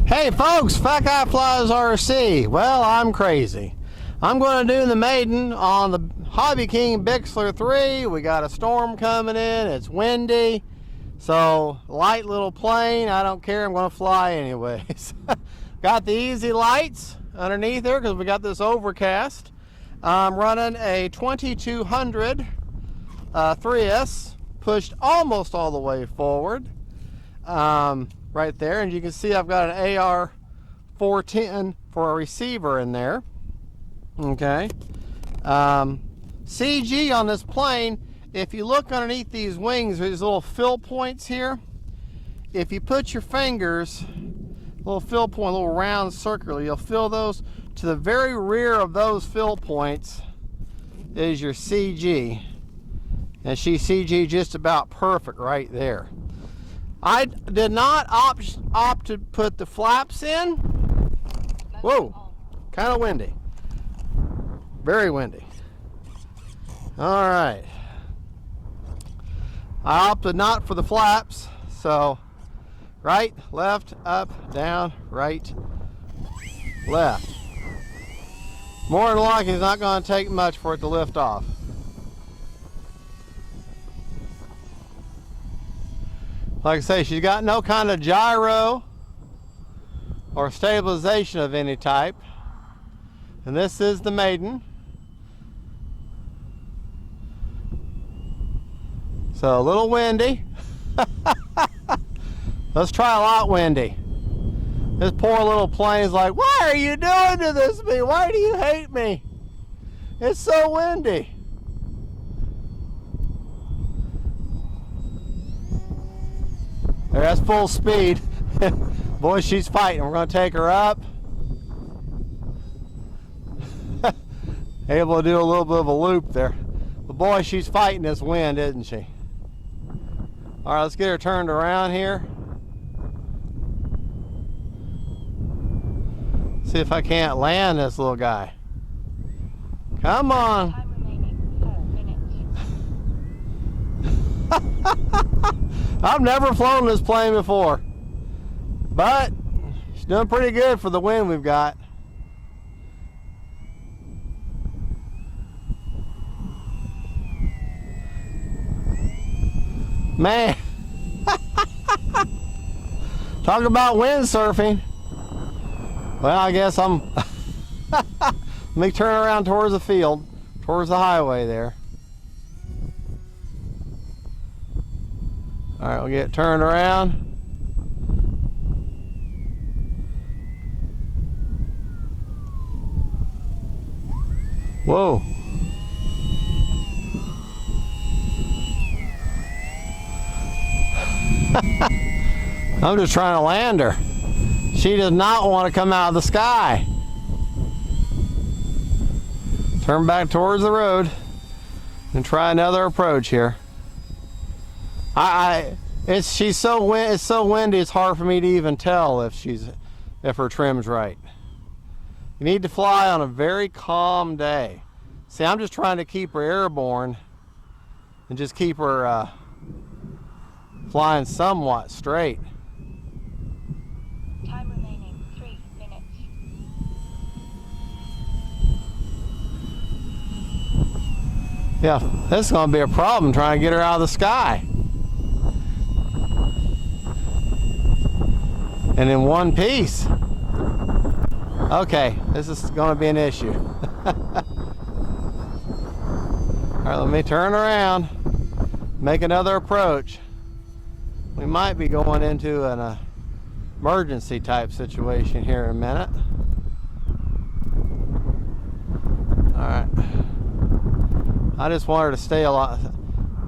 Hey folks, Fat Guy Flies RC. Well, I'm crazy. I'm going to do the Maiden on the H-King Bixler 3. We got a storm coming in. It's windy. So, light little plane. I don't care. I'm going to fly anyways. Got the easy lights underneath there because we got this overcast. I'm running a 2200 3S, pushed almost all the way forward. Right there, and you can see I've got an AR 410 for a receiver in there. Okay. CG on this plane, if you look underneath these wings, there's little fill points here. If you put your fingers, little fill point, little round circular, you'll fill those. To the very rear of those fill points is your CG. And she CG just about perfect right there. I did not opt to put the flaps in. Whoa, kind of windy. Very windy. All right. I opted not for the flaps, so right, left, up, down, right, left. More than likely, it's not going to take much for it to lift off. Like I say, she's got no kind of gyro or stabilization of any type. And this is the Maiden. So a little windy. Let's try a lot windy. This poor little plane's like, why are you doing to this to me? Why do you hate me? It's so windy. There, that's full speed. Boy, she's fighting. We're going to take her up. Able to do a little bit of a loop there. But boy, she's fighting this wind, isn't she? All right, let's get her turned around here. See if I can't land this little guy. Come on. Time remaining 4 minutes. I've never flown this plane before, but she's doing pretty good for the wind we've got. Man, talk about windsurfing. Well, I guess I'm, let me turn around towards the field, towards the highway there. All right, we'll get turned around. Whoa. I'm just trying to land her. She does not want to come out of the sky. Turn back towards the road and try another approach here. It's so windy. It's hard for me to even tell if her trim's right. You need to fly on a very calm day. See, I'm just trying to keep her airborne and just keep her flying somewhat straight. Time remaining 3 minutes. Yeah, this is going to be a problem trying to get her out of the sky. And in one piece. Okay, this is going to be an issue. All right, let me turn around, make another approach. We might be going into an emergency type situation here in a minute. All right. I just want her to stay alive.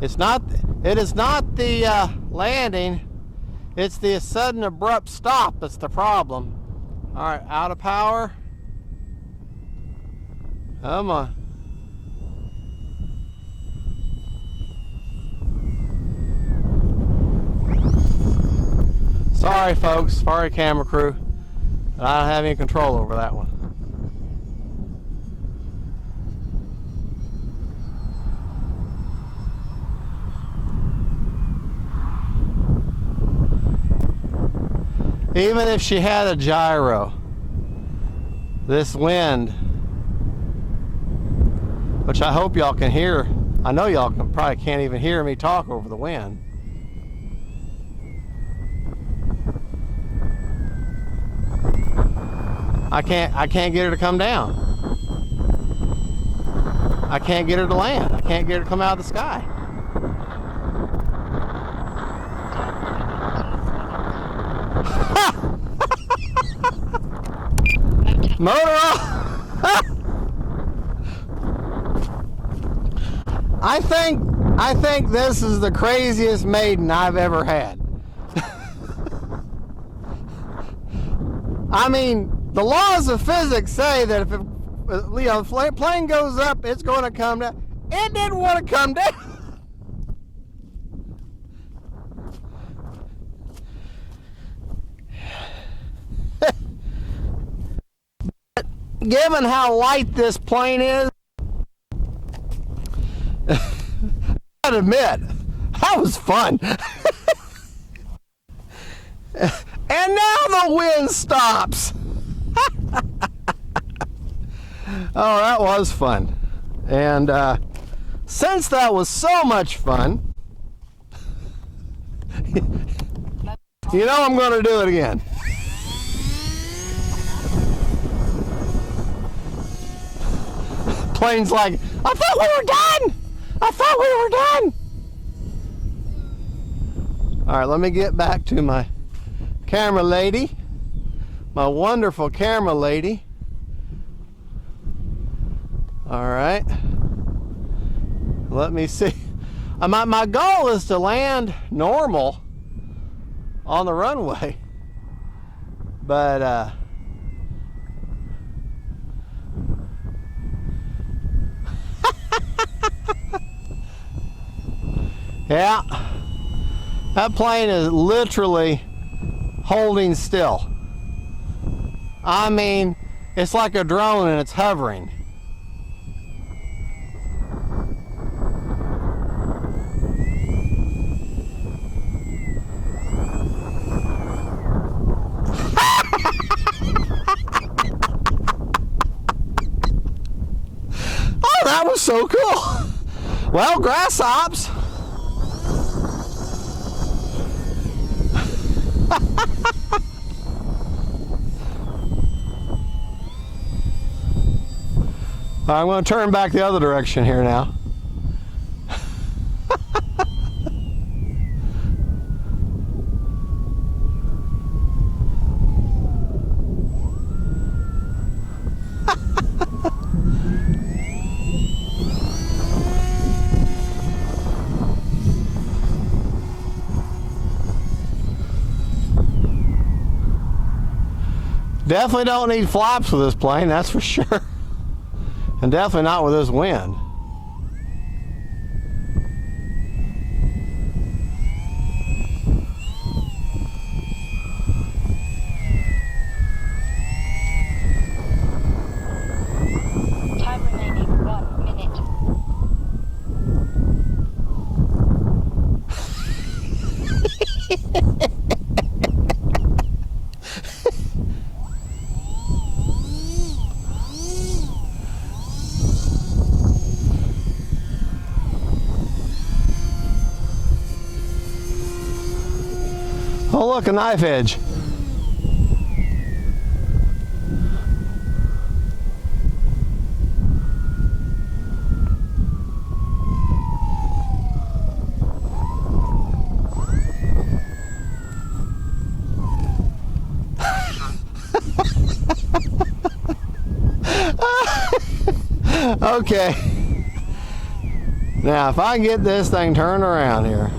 It is not the landing. It's the sudden abrupt stop that's the problem. All right, out of power. Come on. Sorry folks, sorry camera crew. I don't have any control over that one. Even if she had a gyro, this wind, which I hope y'all can hear. I know y'all probably can't even hear me talk over the wind. I can't get her to come down. I can't get her to land. I can't get her to come out of the sky. Motor off! I think this is the craziest maiden I've ever had. I mean, the laws of physics say that if a plane goes up, it's going to come down. It didn't want to come down. Given how light this plane is, I gotta admit, that was fun. And now the wind stops. Oh, that was fun. And since that was so much fun, you know I'm going to do it again. Plane's like, I thought we were done! I thought we were done! Alright, let me get back to my camera lady. My wonderful camera lady. Alright. Let me see. My goal is to land normal on the runway. But, yeah, that plane is literally holding still. I mean, it's like a drone and it's hovering. Oh, that was so cool. Well, grass hops. I'm going to turn back the other direction here now. Definitely don't need flaps with this plane, that's for sure. And definitely not with this wind. Time remaining 1 minute. Oh look, a knife edge. Okay. Now if I get this thing turned around here.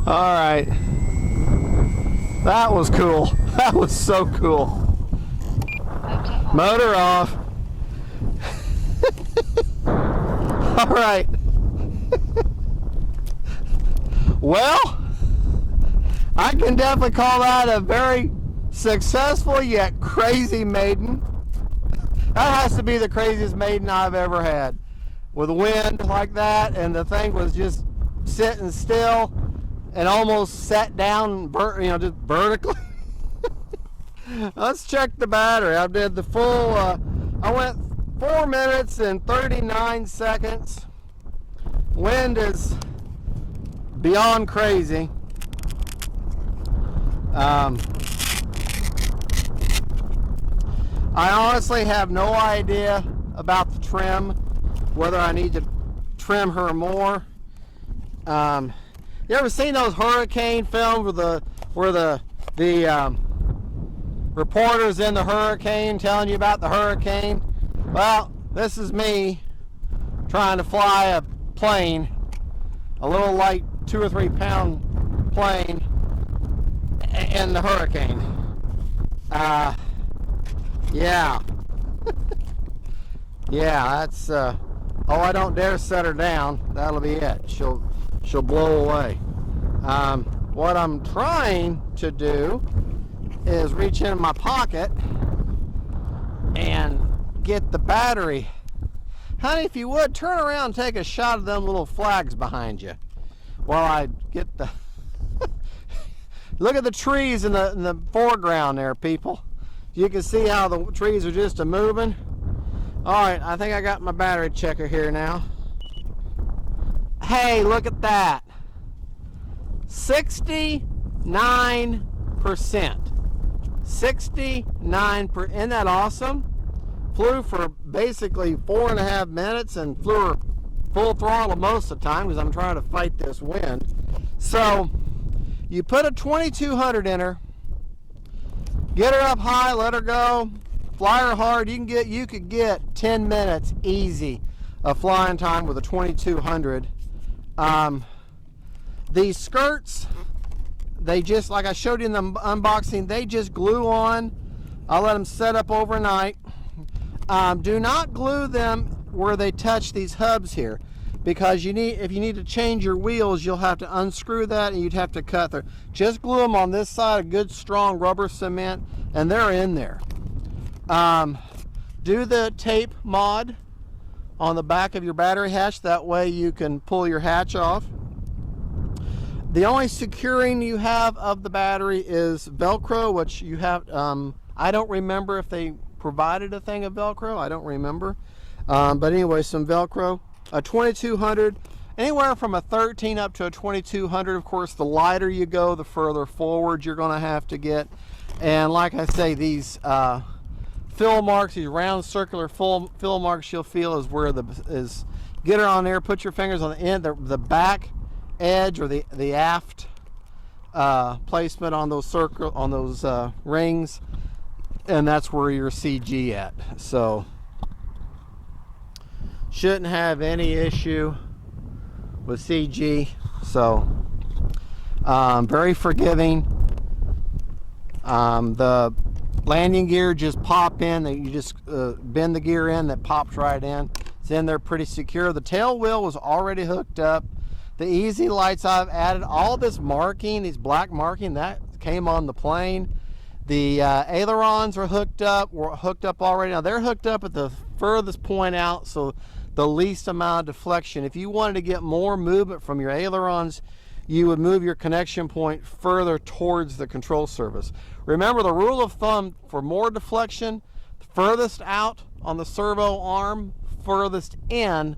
All right, that was cool. That was so cool. Motor off. All right. Well, I can definitely call that a very successful yet crazy maiden. That has to be the craziest maiden I've ever had. With wind like that, and the thing was just sitting still and almost sat down, just vertically. Let's check the battery. I did the full, I went 4 minutes and 39 seconds. Wind is beyond crazy. I honestly have no idea about the trim, whether I need to trim her more. You ever seen those hurricane films where the reporters in the hurricane telling you about the hurricane? Well, this is me trying to fly a plane, a little light 2 or 3 pound plane in the hurricane. Yeah. Yeah, that's oh, I don't dare set her down. That'll be it. She'll blow away. What I'm trying to do is reach in my pocket and get the battery. Honey, if you would, turn around and take a shot of them little flags behind you while I get the look at the trees in the foreground there, people. You can see how the trees are just a moving. All right, I think I got my battery checker here now. Hey, look at that. 69%. 69%. Isn't that awesome? Flew for basically 4.5 minutes and flew her full throttle most of the time because I'm trying to fight this wind. So you put a 2200 in her, get her up high, let her go, fly her hard. You could get 10 minutes easy of flying time with a 2200. These skirts, they just, like I showed you in the unboxing, they just glue on. I'll let them set up overnight. Do not glue them where they touch these hubs here, because if you need to change your wheels, you'll have to unscrew that and you'd have to cut there. Just glue them on this side of good strong rubber cement and they're in there. Do the tape mod on the back of your battery hatch, that way you can pull your hatch off. The only securing you have of the battery is Velcro, which you have, I don't remember if they provided a thing of Velcro, I don't remember. But anyway, some Velcro. A 2200, anywhere from a 13 up to a 2200. Of course, the lighter you go, the further forward you're going to have to get. And like I say, these fill marks, these round circular fill marks you'll feel is where get her on there, put your fingers on the end, the back edge or the aft placement on those rings, and that's where your CG at. So shouldn't have any issue with CG. So very forgiving. The landing gear just pop in, you just bend the gear in, that pops right in. It's in there pretty secure. The tail wheel was already hooked up. The easy lights, I've added all this marking, these black marking, that came on the plane. The ailerons are hooked up, already. Now they're hooked up at the furthest point out, so the least amount of deflection. If you wanted to get more movement from your ailerons, you would move your connection point further towards the control surface. Remember, the rule of thumb for more deflection, furthest out on the servo arm, furthest in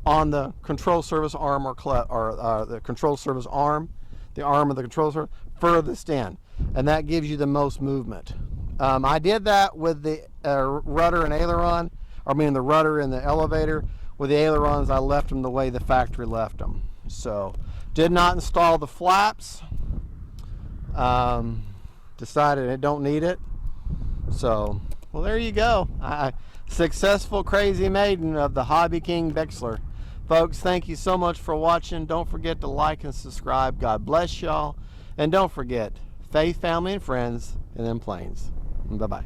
on the control surface arm, or the control surface arm, the arm of the control surface, furthest in, and that gives you the most movement. I did that with the rudder and aileron, the rudder and the elevator. With the ailerons, I left them the way the factory left them. So, did not install the flaps. Decided I don't need it. So, well, there you go. Successful crazy maiden of the H-King Bixler. Folks, thank you so much for watching. Don't forget to like and subscribe. God bless y'all. And don't forget, faith, family, and friends, and them planes. Bye-bye.